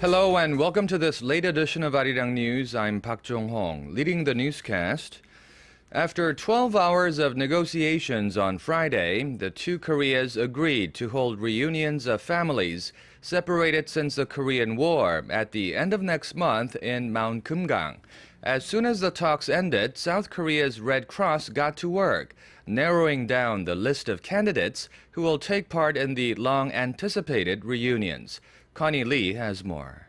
Hello and welcome to this late edition of Arirang News. I'm Park Jong-hong, leading the newscast. After 12 hours of negotiations on Friday, the two Koreas agreed to hold reunions of families separated since the Korean War at the end of next month in Mount Geumgang. As soon as the talks ended, South Korea's Red Cross got to work, narrowing down the list of candidates who will take part in the long-anticipated reunions. Connie Lee has more.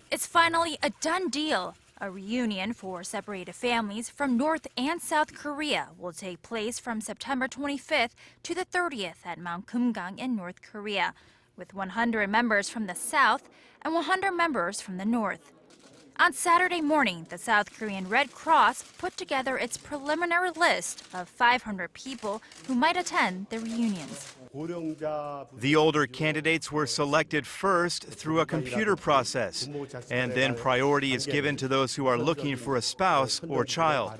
It's finally a done deal. A reunion for separated families from North and South Korea will take place from September 25th to the 30th at Mount Geumgang in North Korea, with 100 members from the South and 100 members from the North. On Saturday morning, the South Korean Red Cross put together its preliminary list of 500 people who might attend the reunions. The older candidates were selected first through a computer process, and then priority is given to those who are looking for a spouse or child.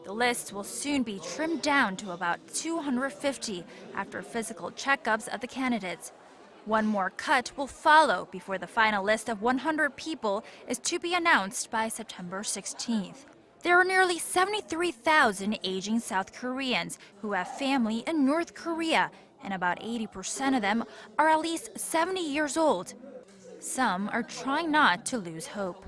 The list will soon be trimmed down to about 250 after physical checkups of the candidates. One more cut will follow before the final list of 100 people is to be announced by September 16th. There are nearly 73,000 aging South Koreans who have family in North Korea, and about 80% of them are at least 70 years old. Some are trying not to lose hope.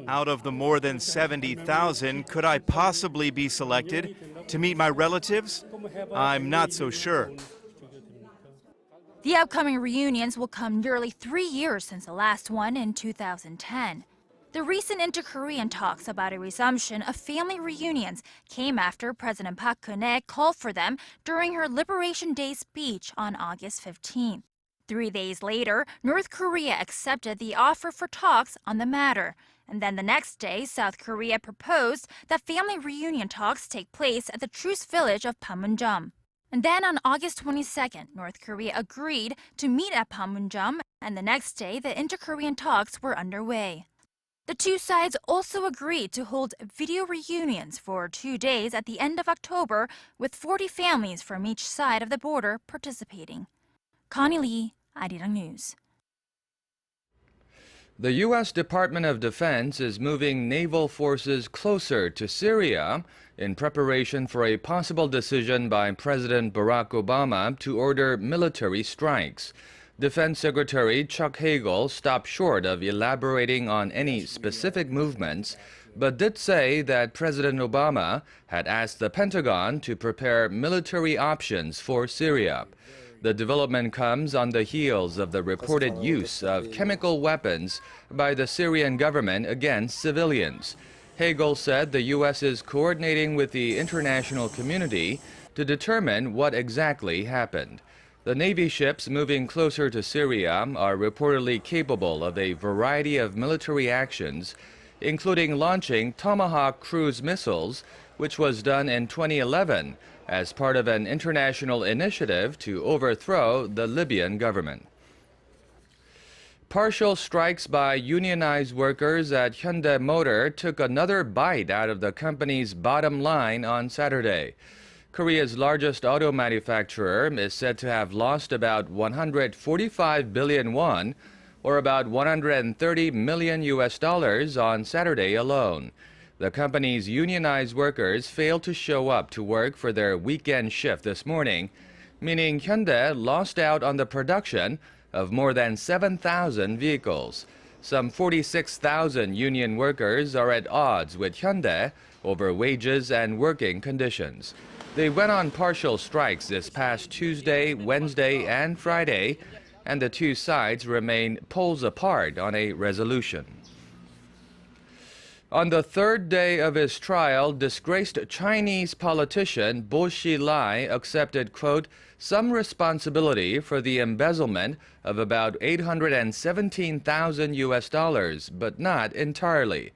Out of the more than 70,000, could I possibly be selected to meet my relatives? I'm not so sure. The upcoming reunions will come nearly 3 years since the last one in 2010. The recent inter-Korean talks about a resumption of family reunions came after President Park Geun-hye called for them during her Liberation Day speech on August 15th. 3 days later, North Korea accepted the offer for talks on the matter. And then the next day, South Korea proposed that family reunion talks take place at the truce village of Panmunjom. And then on August 22nd, North Korea agreed to meet at Panmunjom, and the next day the inter-Korean talks were underway. The two sides also agreed to hold video reunions for 2 days at the end of October, with 40 families from each side of the border participating. Connie Lee, Arirang News. The U.S. Department of Defense is moving naval forces closer to Syria in preparation for a possible decision by President Barack Obama to order military strikes. Defense Secretary Chuck Hagel stopped short of elaborating on any specific movements, but did say that President Obama had asked the Pentagon to prepare military options for Syria. The development comes on the heels of the reported use of chemical weapons by the Syrian government against civilians. Hagel said the U.S. is coordinating with the international community to determine what exactly happened. The Navy ships moving closer to Syria are reportedly capable of a variety of military actions, including launching Tomahawk cruise missiles, which was done in 2011 as part of an international initiative to overthrow the Libyan government. Partial strikes by unionized workers at Hyundai Motor took another bite out of the company's bottom line on Saturday. Korea's largest auto manufacturer is said to have lost about 145 billion won, or about $130 million on Saturday alone. The company's unionized workers failed to show up to work for their weekend shift this morning, meaning Hyundai lost out on the production of more than 7,000 vehicles. Some 46,000 union workers are at odds with Hyundai over wages and working conditions. They went on partial strikes this past Tuesday, Wednesday, and Friday, and the two sides remain poles apart on a resolution. On the third day of his trial, disgraced Chinese politician Bo Xilai accepted, quote, some responsibility for the embezzlement of about $817,000, but not entirely.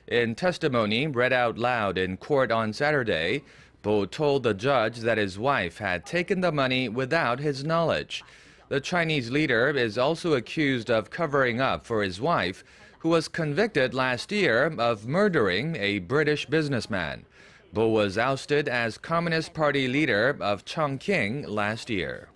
In testimony read out loud in court on Saturday, Bo told the judge that his wife had taken the money without his knowledge. The Chinese leader is also accused of covering up for his wife, who was convicted last year of murdering a British businessman. Bo was ousted as Communist Party leader of Chongqing last year.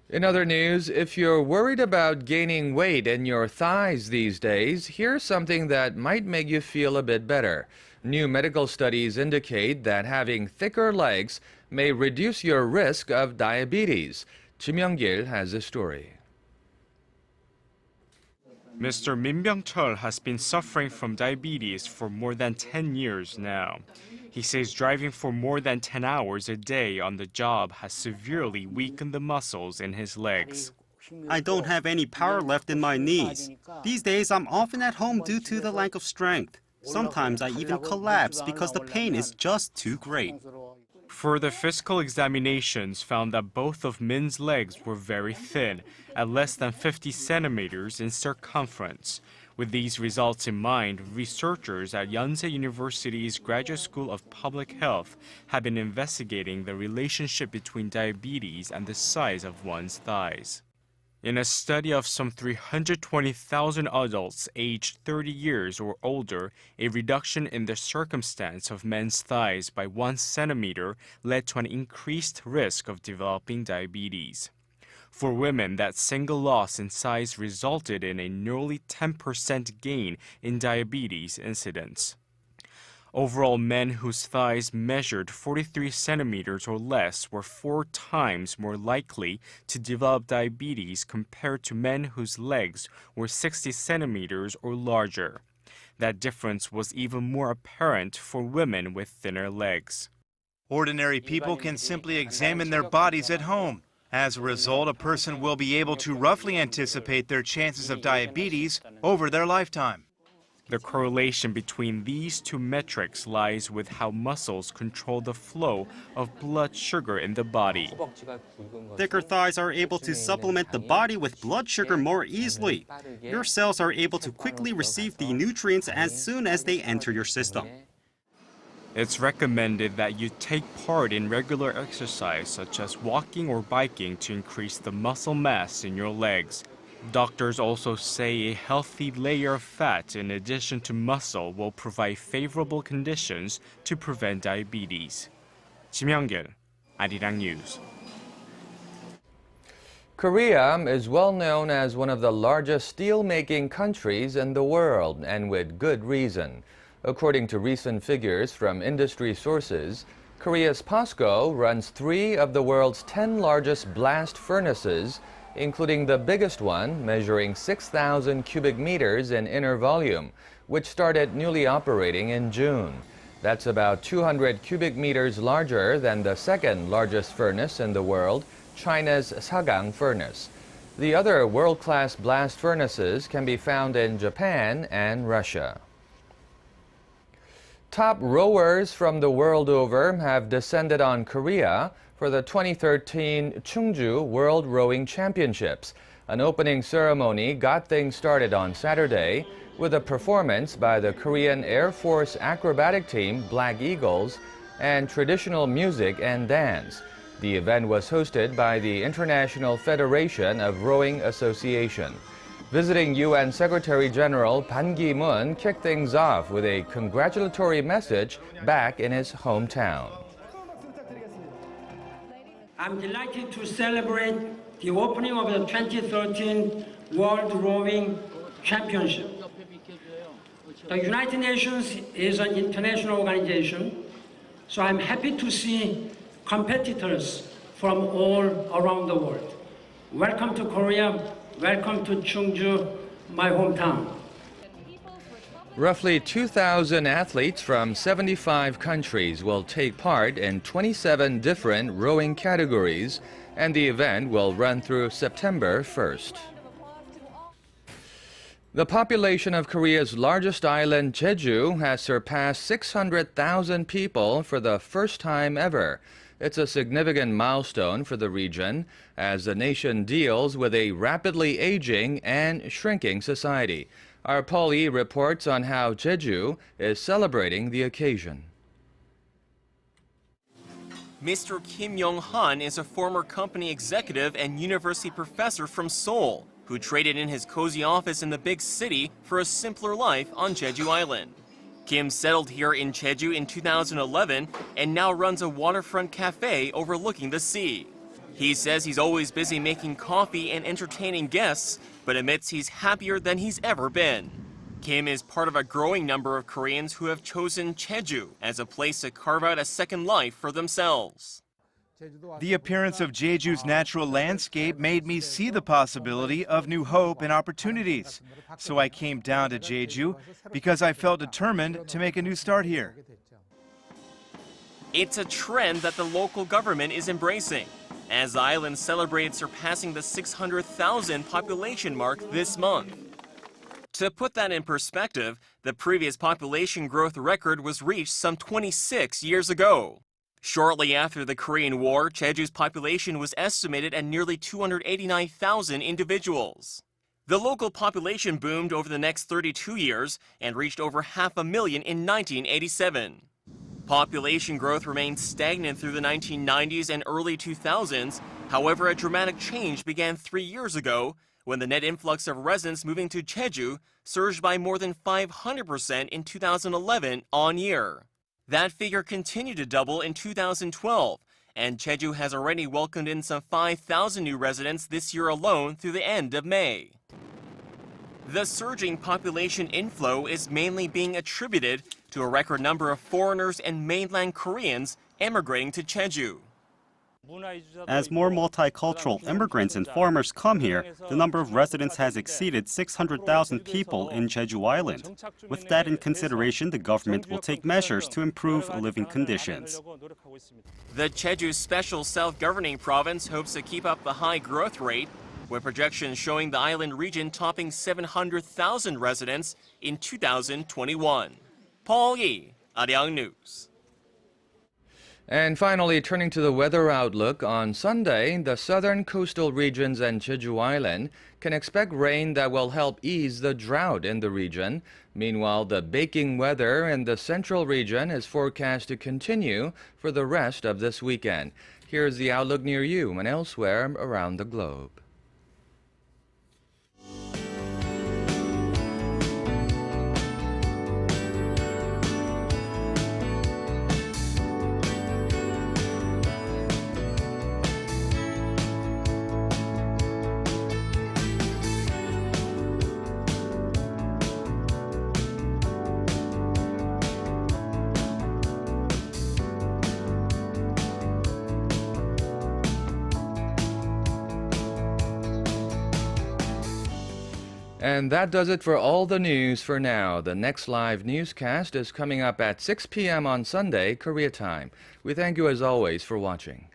In other news, if you're worried about gaining weight in your thighs these days, here's something that might make you feel a bit better. New medical studies indicate that having thicker legs may reduce your risk of diabetes. Kim Young-gil has a story. Mr. Min Byung-chul has been suffering from diabetes for more than 10 years now. He says driving for more than 10 hours a day on the job has severely weakened the muscles in his legs. I don't have any power left in my knees. These days, I'm often at home due to the lack of strength. Sometimes I even collapse because the pain is just too great. Further physical examinations found that both of Min's legs were very thin, at less than 50 centimeters in circumference. With these results in mind, researchers at Yonsei University's Graduate School of Public Health have been investigating the relationship between diabetes and the size of one's thighs. In a study of some 320,000 adults aged 30 years or older, a reduction in the circumference of men's thighs by 1 centimeter led to an increased risk of developing diabetes. For women, that single loss in size resulted in a nearly 10% gain in diabetes incidence. Overall, men whose thighs measured 43 centimeters or less were 4 times more likely to develop diabetes compared to men whose legs were 60 centimeters or larger. That difference was even more apparent for women with thinner legs. Ordinary people can simply examine their bodies at home. As a result, a person will be able to roughly anticipate their chances of diabetes over their lifetime. The correlation between these two metrics lies with how muscles control the flow of blood sugar in the body. Thicker thighs are able to supplement the body with blood sugar more easily. Your cells are able to quickly receive the nutrients as soon as they enter your system. It's recommended that you take part in regular exercise such as walking or biking to increase the muscle mass in your legs. Doctors also say a healthy layer of fat in addition to muscle will provide favorable conditions to prevent diabetes. Kim Young-gil, Arirang News. Korea is well known as one of the largest steel-making countries in the world, and with good reason. According to recent figures from industry sources, Korea's POSCO runs 3 of the world's 10 largest blast furnaces, including the biggest one, measuring 6,000 cubic meters in inner volume, which started newly operating in June. That's about 200 cubic meters larger than the second largest furnace in the world, China's Sagang furnace. The other world-class blast furnaces can be found in Japan and Russia. Top rowers from the world over have descended on Korea for the 2013 Chungju World Rowing Championships. An opening ceremony got things started on Saturday with a performance by the Korean Air Force acrobatic team Black Eagles and traditional music and dance. The event was hosted by the International Federation of Rowing Association. Visiting UN Secretary-General Ban Ki-moon kicked things off with a congratulatory message back in his hometown. I'm delighted to celebrate the opening of the 2013 World Rowing Championship. The United Nations is an international organization, so I'm happy to see competitors from all around the world. Welcome to Korea. Welcome to Chungju, my hometown. Roughly 2,000 athletes from 75 countries will take part in 27 different rowing categories, and the event will run through September 1st. The population of Korea's largest island, Jeju, has surpassed 600,000 people for the first time ever. It's a significant milestone for the region as the nation deals with a rapidly aging and shrinking society. Our Paul Lee reports on how Jeju is celebrating the occasion. Mr. Kim Yong-han is a former company executive and university professor from Seoul, who traded in his cozy office in the big city for a simpler life on Jeju Island. Kim settled here in Jeju in 2011 and now runs a waterfront cafe overlooking the sea. He says he's always busy making coffee and entertaining guests, but admits he's happier than he's ever been. Kim is part of a growing number of Koreans who have chosen Jeju as a place to carve out a second life for themselves. The appearance of Jeju's natural landscape made me see the possibility of new hope and opportunities. So I came down to Jeju because I felt determined to make a new start here. It's a trend that the local government is embracing, as the island celebrated surpassing the 600,000 population mark this month. To put that in perspective, the previous population growth record was reached some 26 years ago. Shortly after the Korean War, Jeju's population was estimated at nearly 289,000 individuals. The local population boomed over the next 32 years and reached over 500,000 in 1987. Population growth remained stagnant through the 1990s and early 2000s. However, a dramatic change began 3 years ago when the net influx of residents moving to Jeju surged by more than 500% in 2011 on year. That figure continued to double in 2012, and Jeju has already welcomed in some 5,000 new residents this year alone through the end of May. The surging population inflow is mainly being attributed to a record number of foreigners and mainland Koreans emigrating to Jeju. As more multicultural immigrants and foreigners come here, the number of residents has exceeded 600,000 people in Jeju Island. With that in consideration, the government will take measures to improve living conditions. The Jeju Special Self-Governing Province hopes to keep up the high growth rate, with projections showing the island region topping 700,000 residents in 2021. Paul Yi, Arirang News. And finally, turning to the weather outlook, on Sunday, the southern coastal regions and Jeju Island can expect rain that will help ease the drought in the region. Meanwhile, the baking weather in the central region is forecast to continue for the rest of this weekend. Here's the outlook near you and elsewhere around the globe. And that does it for all the news for now. The next live newscast is coming up at 6 p.m. on Sunday, Korea time. We thank you as always for watching.